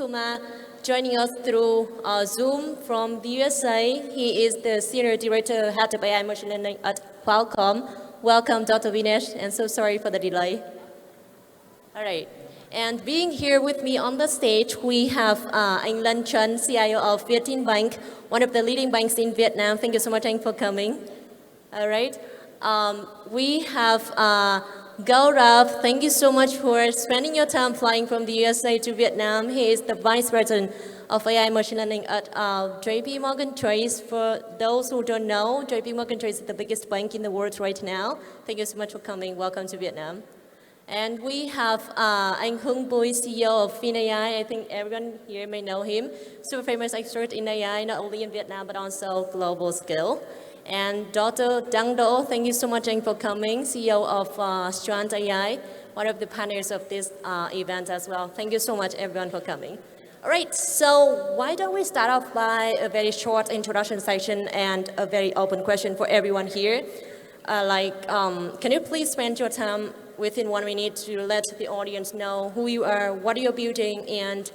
Kumar joining us through Zoom from the USA. He is the Senior Director, Head of AI Machine Learning at Qualcomm. Welcome, Dr. Vinesh, and so sorry for the delay. All right. And being here with me on the stage, we have 𝐀𝐈𝐱𝐁, CIO of VietinBank, one of the leading banks in Vietnam. Thank you so much, Anh, for coming. All right. We have Gaurav, thank you so much for spending your time flying from the USA to Vietnam. He is the Vice President of AI Machine Learning at JP Chase. For those who don't know, JP Chase is the biggest bank in the world right now. Thank you so much for coming. Welcome to Vietnam. And we have anh Hưng Bui, CEO of FinAI. I think everyone here may know him. Super famous expert in AI, not only in Vietnam, but also global scale. And Dr. Đăng Do, thank you so much, Anh, for coming, CEO of Strand AI, one of the partners of this event as well. Thank you so much, everyone, for coming. All right, so why don't we start off by a very short introduction section and a very open question for everyone here. Can you please spend your time within 1 minute to let the audience know who you are, what you're building, and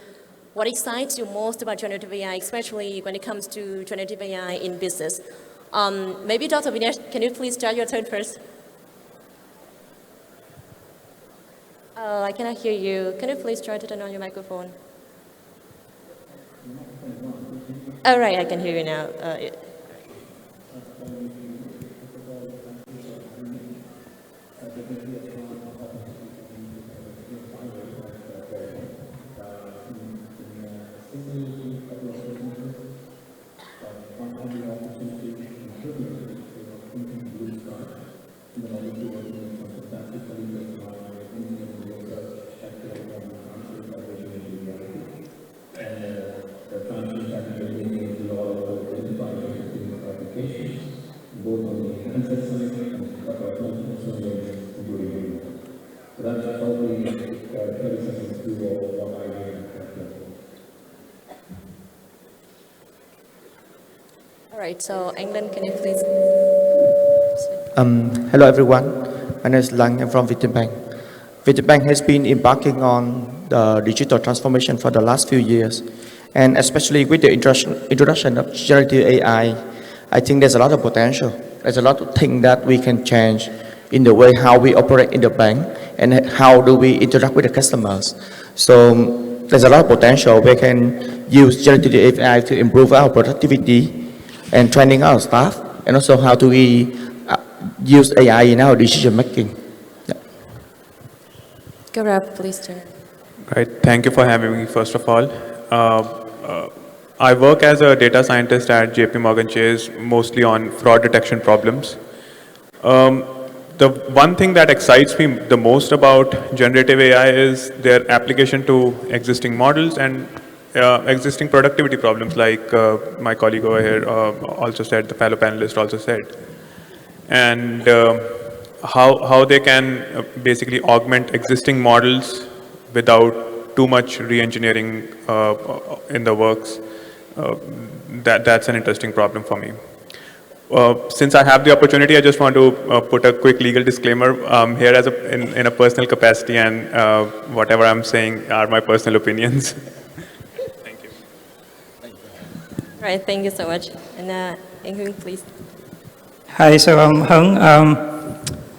what excites you most about generative AI, especially when it comes to generative AI in business. Maybe Dr. Vinesh, can you please start your turn first? I cannot hear you. Can you please try to turn on your microphone? All right, I can hear you now. All right, so England, can you please? Hello everyone, my name is Lang, I'm from VTIS. VTIS has been embarking on the digital transformation for the last few years, and especially with the introduction of generative AI, I think there's a lot of potential. There's a lot of things that we can change in the way how we operate in the bank and how do we interact with the customers. So there's a lot of potential. We can use generative AI to improve our productivity and training our staff, and also how do we use AI in our decision making. Yeah. Gaurav, please turn. Right, thank you for having me, first of all. I work as a data scientist at JP Chase, mostly on fraud detection problems. The one thing that excites me the most about generative AI is their application to existing models and existing productivity problems, like my colleague over here also said, the fellow panelist also said. And how they can basically augment existing models without too much re-engineering in the works. That's an interesting problem for me. Since I have the opportunity, I just want to put a quick legal disclaimer here as in a personal capacity, and whatever I'm saying are my personal opinions. Thank you. All right, thank you so much. And anh Hưng, please. Hi, so I'm Hung.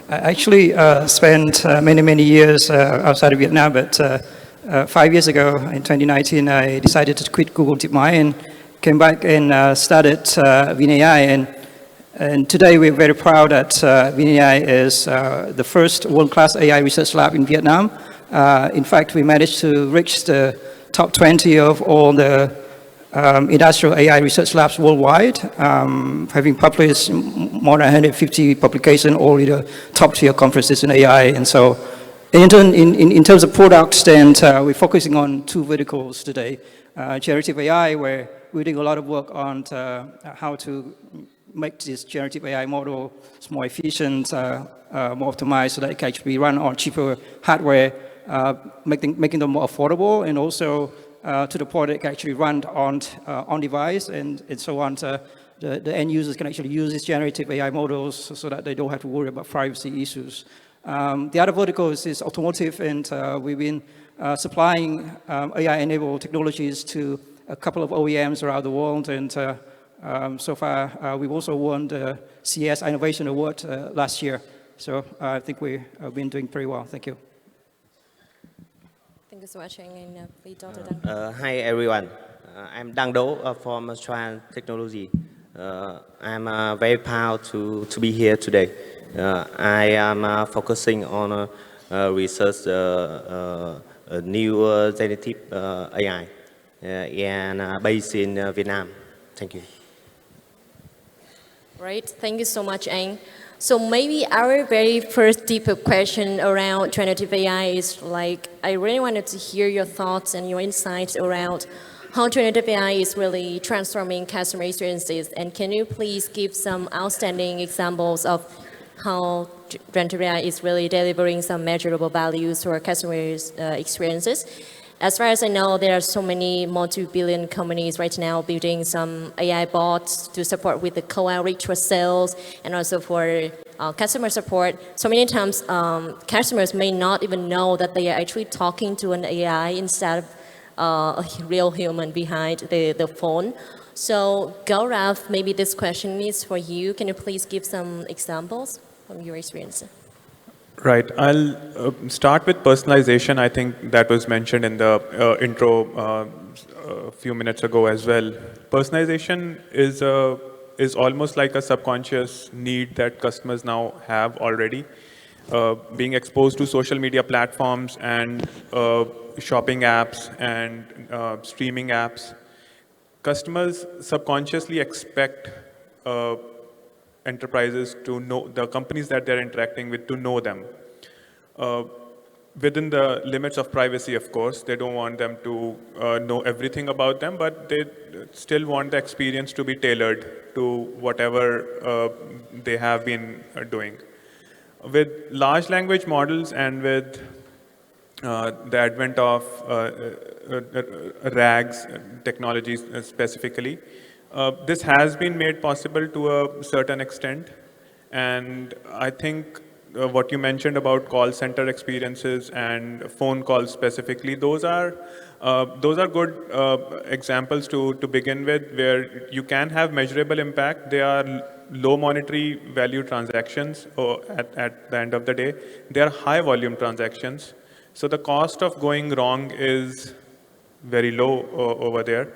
I actually spent many years outside of Vietnam, but 5 years ago, in 2019, I decided to quit Google DeepMind and came back and started VinAI. And today we're very proud that VinAI is the first world-class AI research lab in Vietnam. In fact, we managed to reach the top 20 of all the industrial AI research labs worldwide, having published more than 150 publications, all in the top-tier conferences in AI. And so, in terms of products, then we're focusing on 2 verticals today. Generative AI, where we're doing a lot of work on how to make this generative AI model more efficient, more optimized, so that it can actually be run on cheaper hardware, making them more affordable, and also to the point that it can actually run on device and so on. The end users can actually use these generative AI models so that they don't have to worry about privacy issues. The other vertical is automotive, and we've been supplying AI-enabled technologies to a couple of OEMs around the world, and so far we've also won the CES Innovation Award last year. So I think we've been doing pretty well. Thank you. Thank you so much, and please, Dr. Dan. Hi everyone, I'm Dang Do from Trans Technology. I'm very proud to be here today. I am focusing on research a new generative AI and based in Vietnam. Thank you. Right, thank you so much, Anh. So maybe our very first deeper question around generative AI is like, I really wanted to hear your thoughts and your insights around how generative AI is really transforming customer experiences. And can you please give some outstanding examples of how generative AI is really delivering some measurable values to our customers' experiences? As far as I know, there are so many multi-billion companies right now building some AI bots to support with the co-outreach for sales and also for customer support. So many times, customers may not even know that they are actually talking to an AI instead of a real human behind the phone. So Gaurav, maybe this question is for you. Can you please give some examples from your experience? Right. I'll start with personalization. I think that was mentioned in the intro a few minutes ago as well. Personalization is almost like a subconscious need that customers now have already. Being exposed to social media platforms and shopping apps and streaming apps, customers subconsciously expect enterprises to know the companies that they're interacting with, to know them. Within the limits of privacy, of course. They don't want them to know everything about them, but they still want the experience to be tailored to whatever they have been doing. With large language models and with the advent of RAGs technologies specifically, this has been made possible to a certain extent. And I think what you mentioned about call center experiences and phone calls specifically, those are good examples to begin with, where you can have measurable impact. They are low monetary value transactions at the end of the day. They are high volume transactions. So the cost of going wrong is very low over there.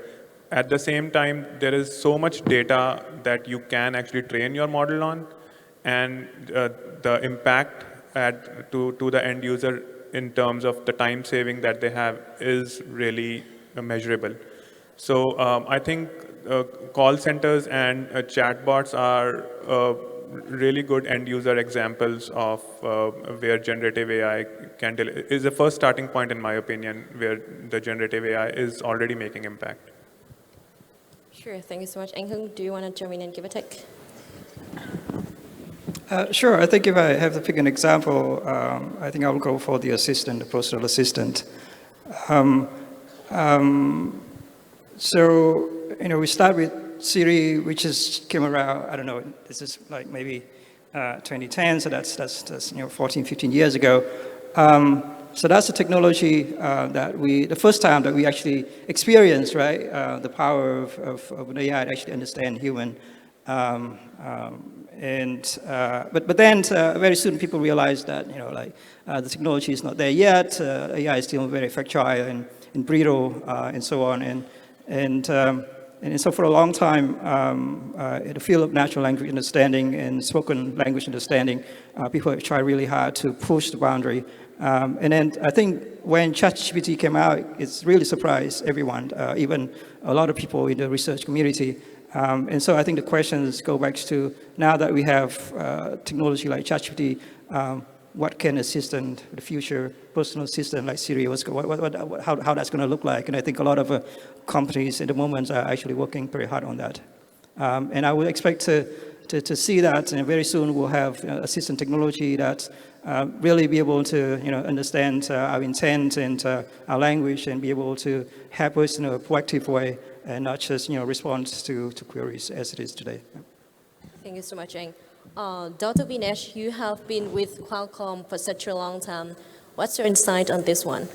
At the same time, there is so much data that you can actually train your model on, and the impact to the end user in terms of the time saving that they have is really measurable. So I think call centers and chatbots are really good end user examples of where generative AI is the first starting point, in my opinion, where the generative AI is already making impact. Sure, thank you so much. Anh Hưng, do you want to jump in and give a take? Sure, I think if I have to pick an example, I think I will go for the assistant, the personal assistant. So, we start with Siri, which came around, I don't know, this is like maybe 2010, so that's 14, 15 years ago. So that's the technology the first time that we actually experienced, right, the power of an AI to actually understand human. But then very soon people realized that, the technology is not there yet. AI is still very fragile and brittle and so on. And so for a long time, in the field of natural language understanding and spoken language understanding, people have tried really hard to push the boundary. And then I think when ChatGPT came out, it's really surprised everyone, even a lot of people in the research community. And so I think the questions go back to, now that we have technology like ChatGPT, what can assistant, the future personal assistant like Siri, how that's going to look like? And I think a lot of companies at the moment are actually working very hard on that. And I would expect to see that, and very soon we'll have assistant technology that really be able to understand our intent and our language, and be able to help us in a proactive way, and not just respond to queries as it is today. Thank you so much, Anh. Dr. Vinesh, you have been with Qualcomm for such a long time. What's your insight on this one?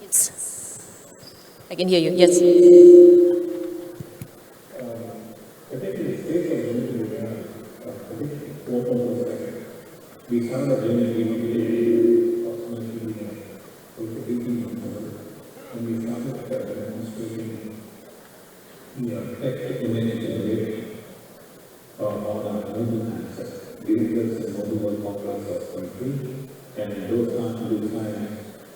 Yes. I can hear you, yes. We started a journey approximately 18 months ago, and we started demonstrating the text-to-image generation on our mobile handset. Vehicles and mobile world conference of 23, and those times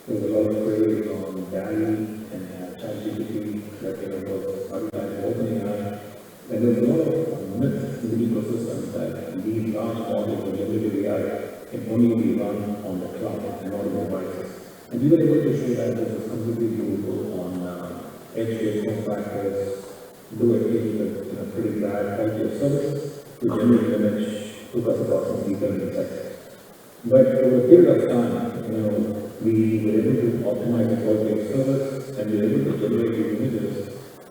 there was a lot of praise on DALL-E and ChatGPT that was advertised OpenAI, and there was a lot of myths in the ecosystem that these large models of generative AI can only be run on the cloud and not on devices. And we were able to show that this is completely doable on edge-based form factors, do it with a pretty bad quality of service, to generate an image took us approximately 30 seconds. But over a period of time, we were able to optimize the quality of service, and we were able to generate the images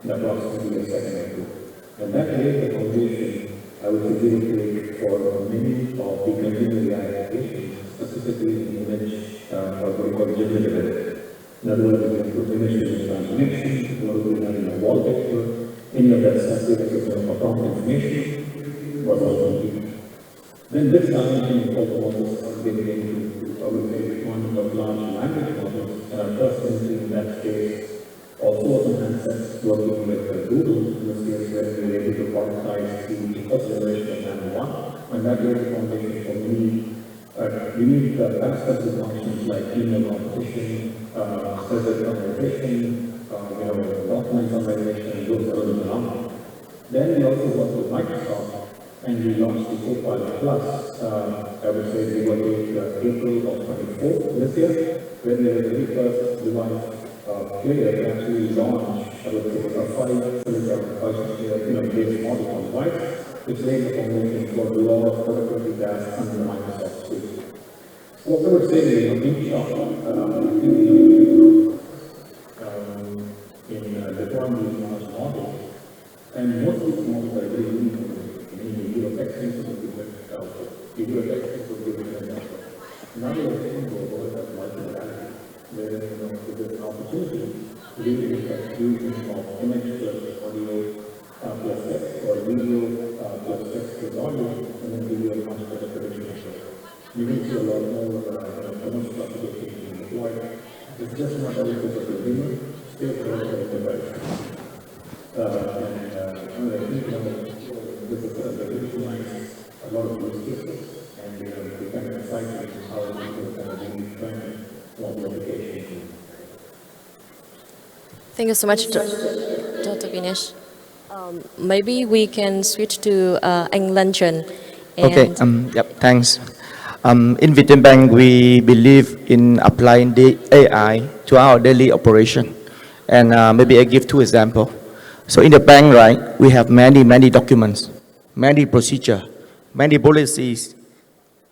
in approximately a second or two. And that laid the foundation, I would say, for many of the consumer AI applications, specifically in image, or what we call generative AI. In other words, we can put image transformation, what we have in a wallpaper, any of that sensitive prompt information was also complete. Then this time, also getting into, I would say, deployment of large language models, and our first entry in that space also some handsets working with Google in this case where we were able to productize the first generation of Nano 1, and that laid the foundation for many unique aspects of functions like email competition, server organization, document summarization, and those elements along. Then we also worked with Microsoft, and we launched the Copilot Plus. I would say we were in April of 24 this year, when we were the very first device player to actually launch, I would say, a 5 base model on device, which laid the foundation for a lot of productivity tasks under the Microsoft suite. What I would say is, in short, in deploying these large models, and most of these models are very unique. You do a text input, you get output. You do a text input, you get an output. Now we are taking the world of multimodality, where there's an opportunity to really look at fusion of image plus audio plus text, or video plus text plus audio, and then give you a much better prediction. You will see a lot more commercial applications being deployed. It's just not only for the consumer, still for the device. And I think this is a lot of use cases, and we're kind of excited how we can kind of really trend more applications. Thank you so much, Dr. Vinesh. Maybe we can switch to anh Lan Trần. Okay, thanks. In VTIS, we believe in applying the AI to our daily operation. And maybe I give 2 examples. So in the bank, right, we have many documents, many procedures, many policies.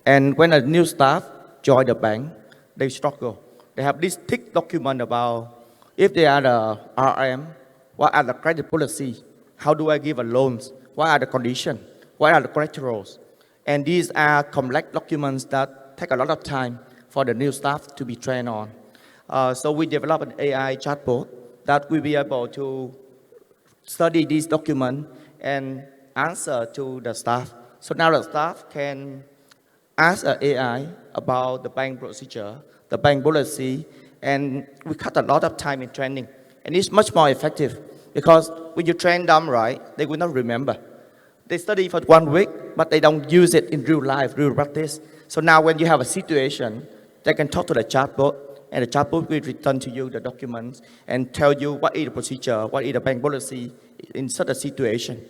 And when a new staff join the bank, they struggle. They have this thick document about if they are the RM, what are the credit policy, how do I give a loans, what are the conditions, what are the collaterals. And these are complex documents that take a lot of time for the new staff to be trained on. So we developed an AI chatbot that will be able to study this document and answer to the staff. So now the staff can ask an AI about the bank procedure, the bank policy, and we cut a lot of time in training. And it's much more effective because when you train them right, they will not remember. They study for 1 week, but they don't use it in real life, real practice. So now when you have a situation, they can talk to the chatbot, and the chatbot will return to you the documents and tell you what is the procedure, what is the bank policy in such a situation.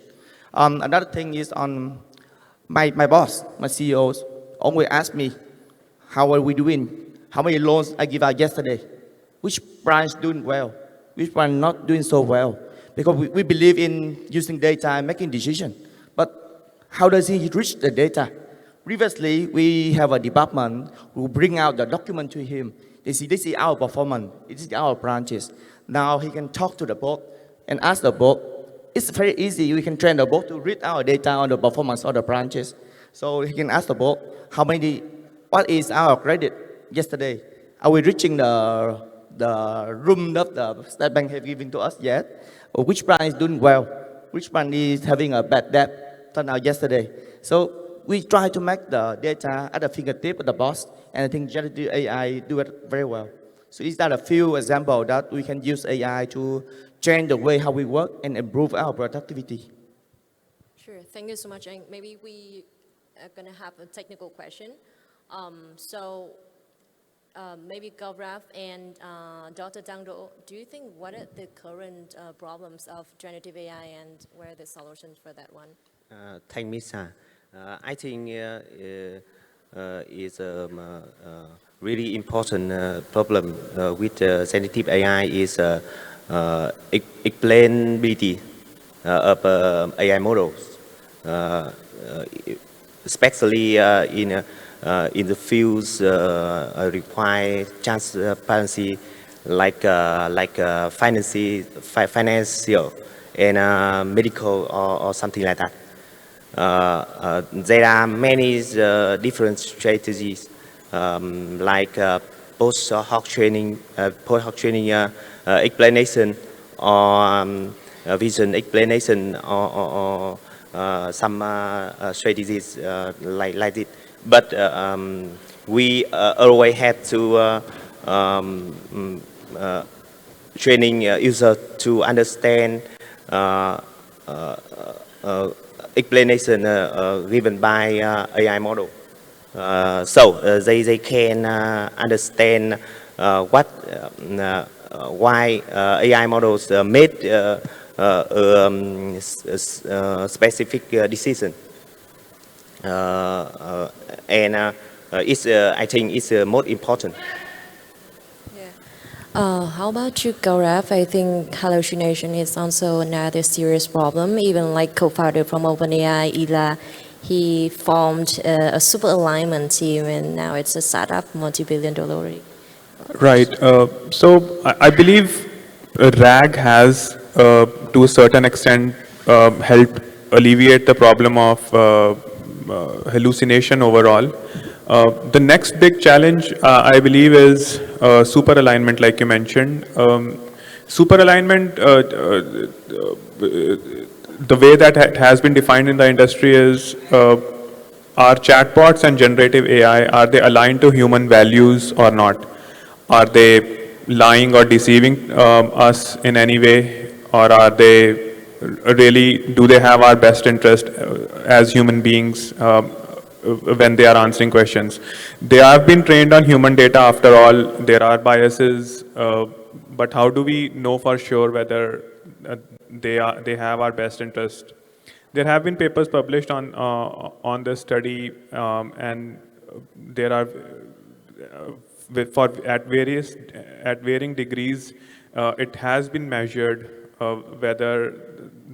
Another thing is on my boss, my CEOs, always ask me, how are we doing? How many loans I give out yesterday? Which branch doing well? Which one not doing so well? Because we believe in using data and making decisions. But how does he reach the data? Previously, we have a department who bring out the document to him. They see, this is our performance, this is our branches. Now he can talk to the bot and ask the bot. It's very easy. We can train the bot to read our data on the performance of the branches. So he can ask the bot, what is our credit yesterday? Are we reaching the room that the State Bank have given to us yet? Or which branch is doing well? Which branch is having a bad debt turned out yesterday? So we try to make the data at the fingertip of the boss, and I think generative AI do it very well. So is that a few examples that we can use AI to change the way how we work and improve our productivity? Sure, thank you so much. And maybe we are going to have a technical question. Maybe Gaurav and Dr. Dang Do, do you think what are the current problems of generative AI and where are the solutions for that one? Thank you, sir. I think is a really important problem with generative AI is explainability of AI models, especially in the fields require transparency like financial and medical or something like that. There are many different strategies like post-hoc training, explanation, or vision explanation, or some strategies like it. But we always have to training user to understand explanation given by AI model. So they can understand why AI models made specific decision. I think it's most important. How about you, Gaurav? I think hallucination is also another serious problem. Even like co-founder from OpenAI, Ila, he formed a super alignment team, and now it's a startup, multi-billion-dollar. Right. So I believe RAG has, to a certain extent, helped alleviate the problem of hallucination overall. The next big challenge, I believe, is super alignment, like you mentioned. Super alignment, the way that it has been defined in the industry is, are chatbots and generative AI, are they aligned to human values or not? Are they lying or deceiving us in any way? Or are they really, do they have our best interest as human beings when they are answering questions? They have been trained on human data after all. There are biases, but how do we know for sure whether they have our best interest? There have been papers published on this study, and there are at varying degrees, it has been measured whether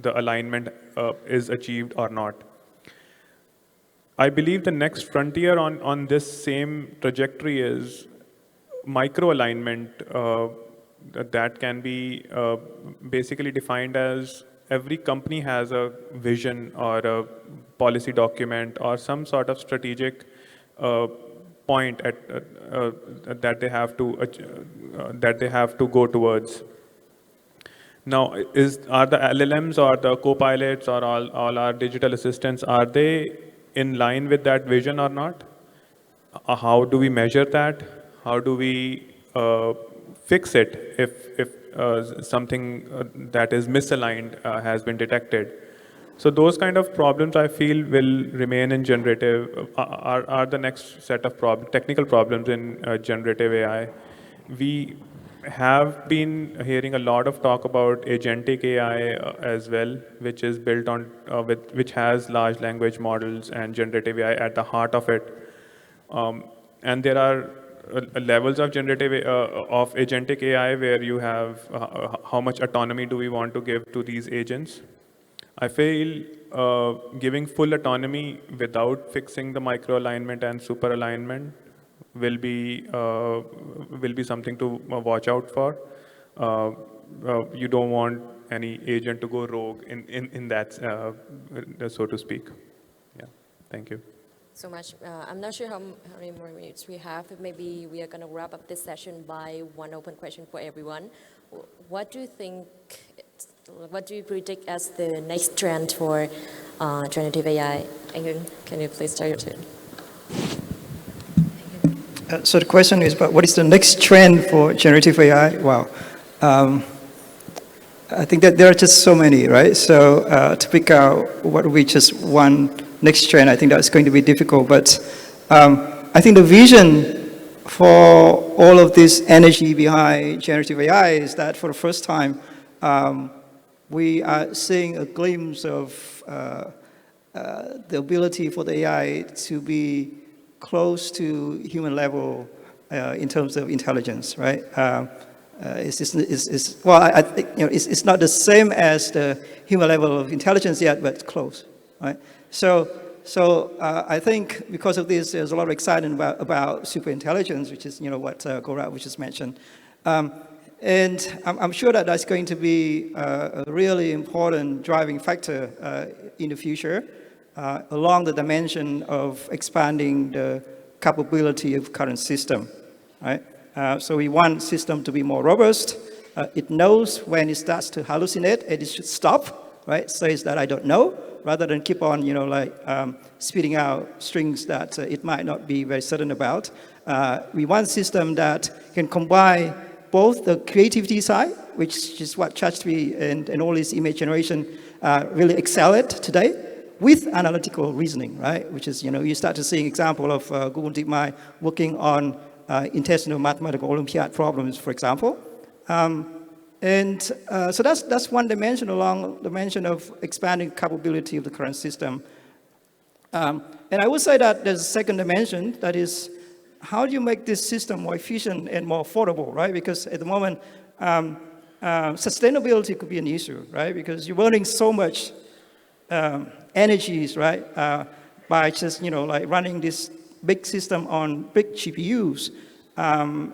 the alignment is achieved or not. I believe the next frontier on this same trajectory is micro-alignment that can be basically defined as every company has a vision or a policy document or some sort of strategic point that they have to go towards. Now, are the LLMs or the co-pilots or all our digital assistants, are they in line with that vision or not? How do we measure that? How do we fix it if something that is misaligned has been detected? So those kind of problems, I feel, will remain in generative, are the next set of technical problems in generative AI. We have been hearing a lot of talk about agentic AI as well, which is built on, which has large language models and generative AI at the heart of it. And there are levels of of agentic AI where you have how much autonomy do we want to give to these agents. I feel giving full autonomy without fixing the micro alignment and super alignment will be something to watch out for. You don't want any agent to go rogue in that, so to speak. Yeah, thank you. so much. I'm not sure how many more minutes we have. Maybe we are going to wrap up this session by one open question for everyone. What do you think, what do you predict as the next trend for generative AI? Anh, can you please start your turn? So the question is, but what is the next trend for generative AI? Wow. I think that there are just so many, right? So to pick out what would be just one next trend, I think that's going to be difficult. But I think the vision for all of this energy behind generative AI is that for the first time, we are seeing a glimpse of the ability for the AI to be close to human level in terms of intelligence, right? I think, you know, it's not the same as the human level of intelligence yet, but close, right? So I think because of this, there's a lot of excitement about superintelligence, which is, you know, what 𝐀𝐈𝐻𝐁𝐥𝐵 just mentioned. And I'm sure that that's going to be a really important driving factor in the future, along the dimension of expanding the capability of current system, right? So we want system to be more robust. It knows when it starts to hallucinate, and it should stop, right? Says that I don't know, rather than keep on, you know, like spitting out strings that it might not be very certain about. We want system that can combine both the creativity side, which is what ChatGPT and all this image generation really excel at today, with analytical reasoning, right? Which is, you know, you start to see an example of Google DeepMind working on intentional mathematical Olympiad problems, for example. So that's one dimension along the dimension of expanding capability of the current system. And I would say that there's a second dimension, that is, how do you make this system more efficient and more affordable, right? Because at the moment, sustainability could be an issue, right? Because you're burning so much energies, right? By just, you know, like running this big system on big GPUs. And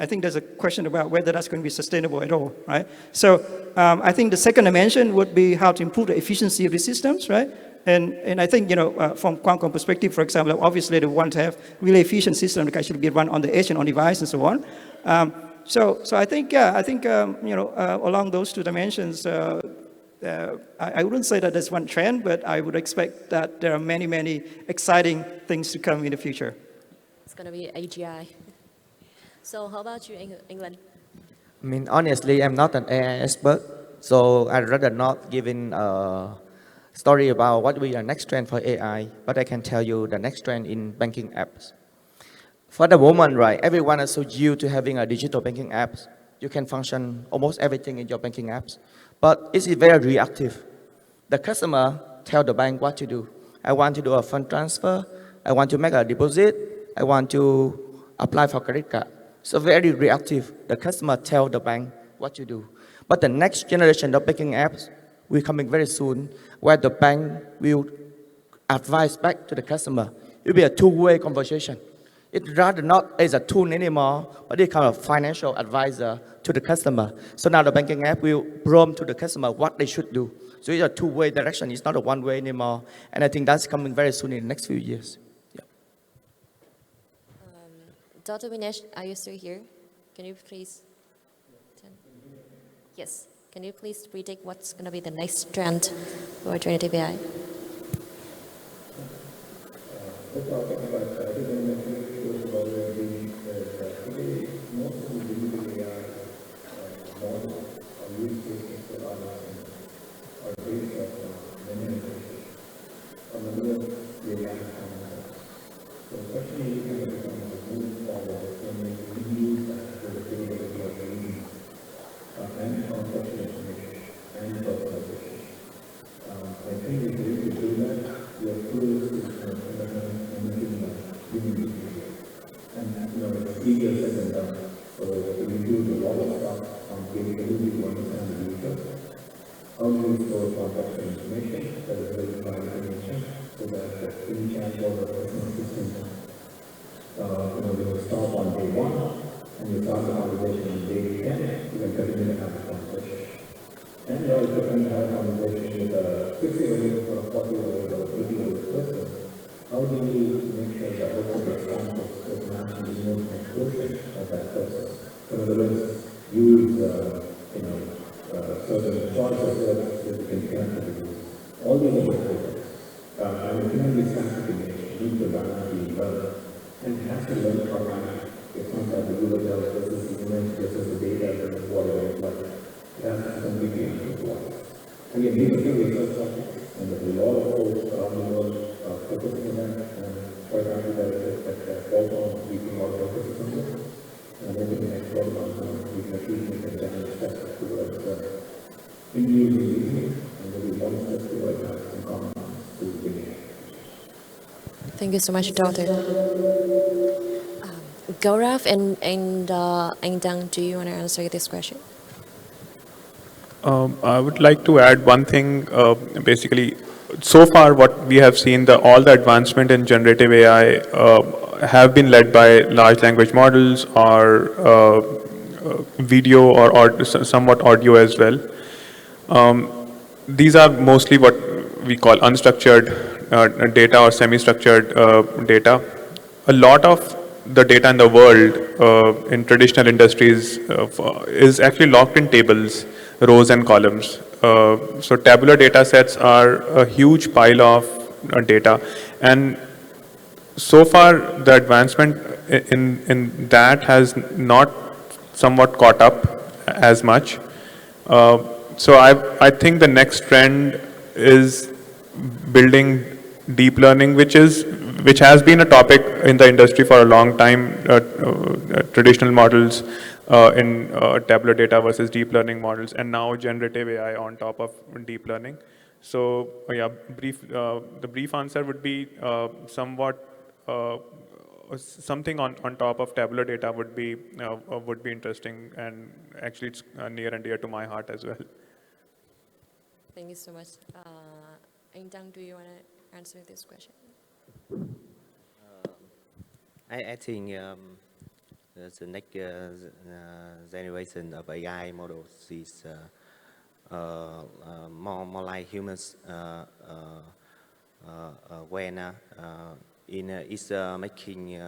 I think there's a question about whether that's going to be sustainable at all, right? So I think the second dimension would be how to improve the efficiency of the systems, right? And I think, you know, from Qualcomm perspective, for example, obviously they want to have really efficient systems that can actually be run on the edge and on device and so on. So I think, yeah, you know, along those two dimensions, I wouldn't say that there's one trend, but I would expect that there are many, many exciting things to come in the future. It's going to be AGI. So how about you, England? I mean, honestly, I'm not an AI expert, so I'd rather not give in a story about what will be the next trend for AI, but I can tell you the next trend in banking apps. For the moment, right, everyone is so used to having a digital banking apps. You can function almost everything in your banking apps, but it's very reactive. The customer tell the bank what to do. I want to do a fund transfer. I want to make a deposit. I want to apply for credit card. So very reactive. The customer tell the bank what to do. But the next generation of banking apps will coming very soon, where the bank will advise back to the customer. It will be a two-way conversation. It rather not as a tool anymore, but it kind of financial advisor to the customer. So now the banking app will prompt to the customer what they should do. So it's a two-way direction. It's not a one-way anymore. And I think that's coming very soon in the next few years. Yeah. Dr. Vinesh, are you still here? Can you please? Yes. Can you please predict what's going to be the next trend for generative AI? nevertheless use, certain choices that can connect to all the other projects. I'm a humanly static image, need to learn, and has to learn from my. It's not that the Google tells this is the image, this is the data, this is whatever it's like. It has to completely improvise. Again, these are two research topics, and there's a lot of folks around the world focusing on that, and quite frankly, that also we can all focus on it. And I think the next 12 months, we can achieve a giant step towards inducing reasoning, and there will be one step towards some common to beginning. Thank you so much, Doctor. Gaurav and Anh Dang, do you want to answer this question? I would like to add one thing. Basically, so far what we have seen, all the advancement in generative AI have been led by large language models or video or somewhat audio as well. These are mostly what we call unstructured data or semi-structured data. A lot of the data in the world in traditional industries is actually locked in tables, rows and columns. So tabular data sets are a huge pile of data, and so far the advancement in that has not somewhat caught up as much. So I think the next trend is building deep learning, which has been a topic in the industry for a long time. Traditional models in tabular data versus deep learning models, and now generative AI on top of deep learning. So yeah, the brief answer would be somewhat something on top of tabular data would be interesting, and actually it's near and dear to my heart as well. Thank you so much. Anh Dang, do you want to answer this question? I think the next generation of AI models is more like humans when it's making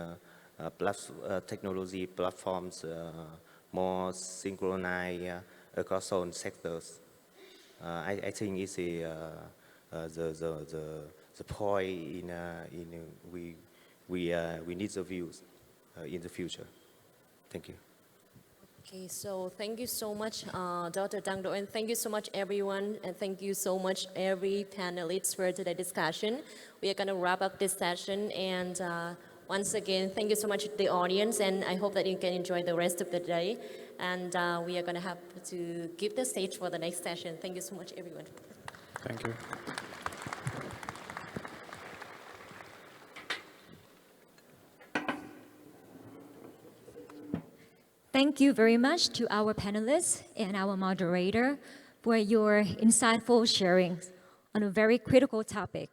technology platforms more synchronized across all sectors. I think it's the point we need the views in the future. Thank you. Okay, so thank you so much, Dr. Dang Do, and thank you so much, everyone, and thank you so much, every panelist for today's discussion. We are going to wrap up this session, and once again, thank you so much to the audience, and I hope that you can enjoy the rest of the day. And we are going to have to give the stage for the next session. Thank you so much, everyone. Thank you. Thank you very much to our panelists and our moderator for your insightful sharing on a very critical topic.